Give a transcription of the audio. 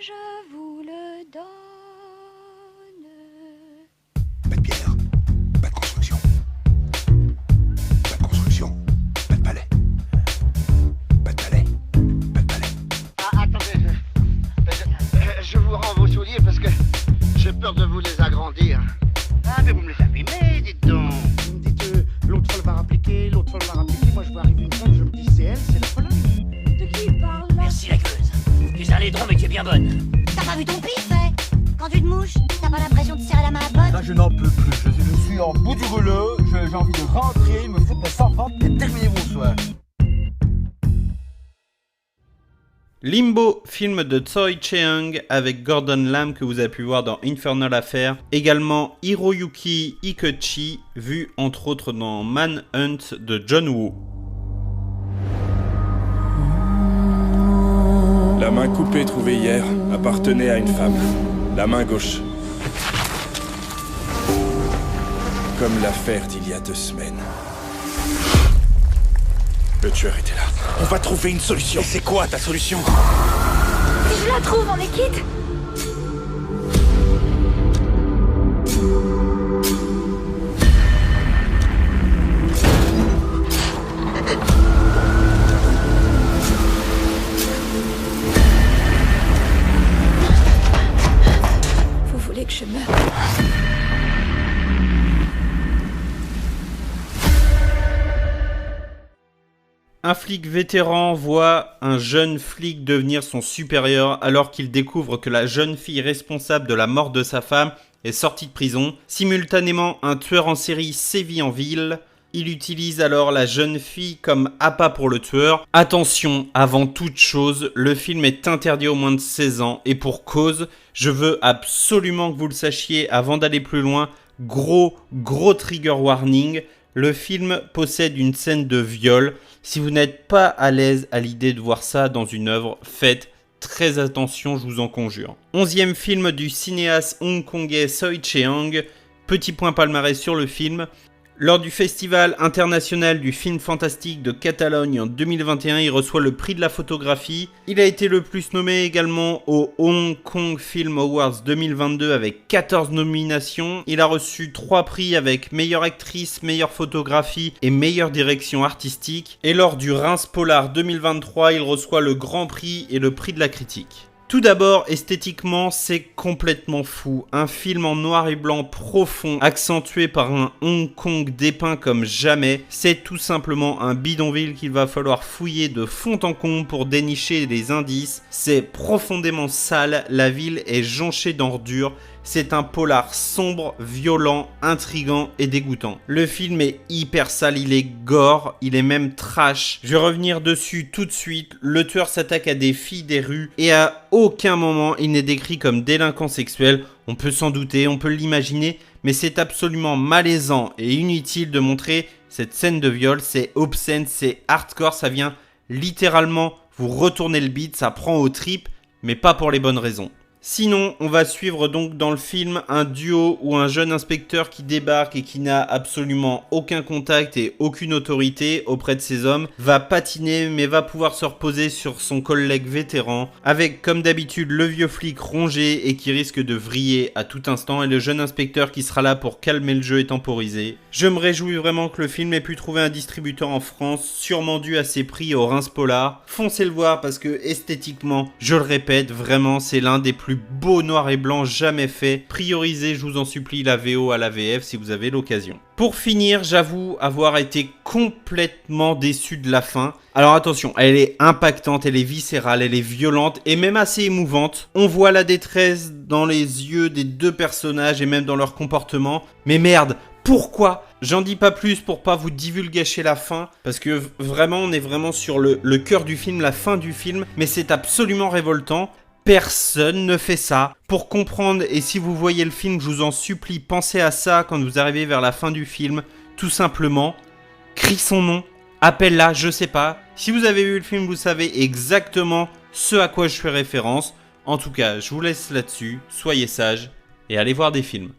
je vous le donne. Pas de pierre, pas de construction. Pas de construction, pas de palais. Pas de palais, pas de palais. Ah, attendez, je vous rends vos souliers parce que j'ai peur de vous les agrandir. Ah, mais vous me les abîmez, dites donc. Vous me dites, l'autre folle va rappliquer, l'autre folle va rappliquer. Moi, je vois arriver une femme, je me dis, c'est elle, c'est la folle. De qui il parle là? Merci la gueuse. Tu es un laidron mais tu es bien bonne. T'as pas vu ton pif, hein? Quand tu te mouches, t'as pas l'impression de serrer la main à pote? Là, je n'en peux plus. Je suis en bout du rouleau. J'ai envie de rentrer, me foutre mes servantes et terminer mon soir. Limbo, film de Tsoi Cheung avec Gordon Lam que vous avez pu voir dans Infernal Affair. Également Hiroyuki Ikuchi, vu entre autres dans Manhunt de John Woo. La main coupée trouvée hier appartenait à une femme. La main gauche. Comme l'affaire d'il y a 2 semaines. Le tueur était là. On va trouver une solution. Et c'est quoi ta solution? Si je la trouve, on est quitte. Vous voulez que je meure? Un flic vétéran voit un jeune flic devenir son supérieur alors qu'il découvre que la jeune fille responsable de la mort de sa femme est sortie de prison. Simultanément, un tueur en série sévit en ville. Il utilise alors la jeune fille comme appât pour le tueur. Attention, avant toute chose, le film est interdit aux moins de 16 ans et pour cause, je veux absolument que vous le sachiez avant d'aller plus loin. Gros trigger warning. Le film possède une scène de viol. Si vous n'êtes pas à l'aise à l'idée de voir ça dans une œuvre, faites très attention, je vous en conjure. 11e film du cinéaste hongkongais Tsoi Cheung. Petit point palmarès sur le film. Lors du Festival international du film fantastique de Catalogne en 2021, il reçoit le prix de la photographie. Il a été le plus nommé également au Hong Kong Film Awards 2022 avec 14 nominations. Il a reçu 3 prix avec meilleure actrice, meilleure photographie et meilleure direction artistique. Et lors du Reims Polar 2023, il reçoit le Grand Prix et le prix de la critique. Tout d'abord, esthétiquement, c'est complètement fou. Un film en noir et blanc profond, accentué par un Hong Kong dépeint comme jamais. C'est tout simplement un bidonville qu'il va falloir fouiller de fond en comble pour dénicher des indices. C'est profondément sale, la ville est jonchée d'ordures. C'est un polar sombre, violent, intriguant et dégoûtant. Le film est hyper sale, il est gore, il est même trash. Je vais revenir dessus tout de suite. Le tueur s'attaque à des filles des rues et à aucun moment il n'est décrit comme délinquant sexuel. On peut s'en douter, on peut l'imaginer, mais c'est absolument malaisant et inutile de montrer cette scène de viol. C'est obscène, c'est hardcore, ça vient littéralement vous retourner le bide, ça prend aux tripes, mais pas pour les bonnes raisons. Sinon, on va suivre donc dans le film un duo où un jeune inspecteur qui débarque et qui n'a absolument aucun contact et aucune autorité auprès de ces hommes va patiner mais va pouvoir se reposer sur son collègue vétéran avec comme d'habitude le vieux flic rongé et qui risque de vriller à tout instant et le jeune inspecteur qui sera là pour calmer le jeu et temporiser. Je me réjouis vraiment que le film ait pu trouver un distributeur en France, sûrement dû à ses prix au Reims Polar. Foncez le voir parce que esthétiquement, je le répète, vraiment c'est l'un des plus beau noir et blanc jamais fait. Priorisez, je vous en supplie, la VO à la VF si vous avez l'occasion. Pour finir, j'avoue avoir été complètement déçu de la fin. Alors attention, elle est impactante, elle est viscérale, elle est violente et même assez émouvante. On voit la détresse dans les yeux des 2 personnages et même dans leur comportement. Mais merde, pourquoi? J'en dis pas plus pour pas vous divulgacher la fin, parce que vraiment, on est vraiment sur le cœur du film, la fin du film, mais c'est absolument révoltant. Personne ne fait ça. Pour comprendre, et si vous voyez le film, je vous en supplie, pensez à ça quand vous arrivez vers la fin du film. Tout simplement, crie son nom, appelle-la, je sais pas. Si vous avez vu le film, vous savez exactement ce à quoi je fais référence. En tout cas, je vous laisse là-dessus, soyez sages et allez voir des films.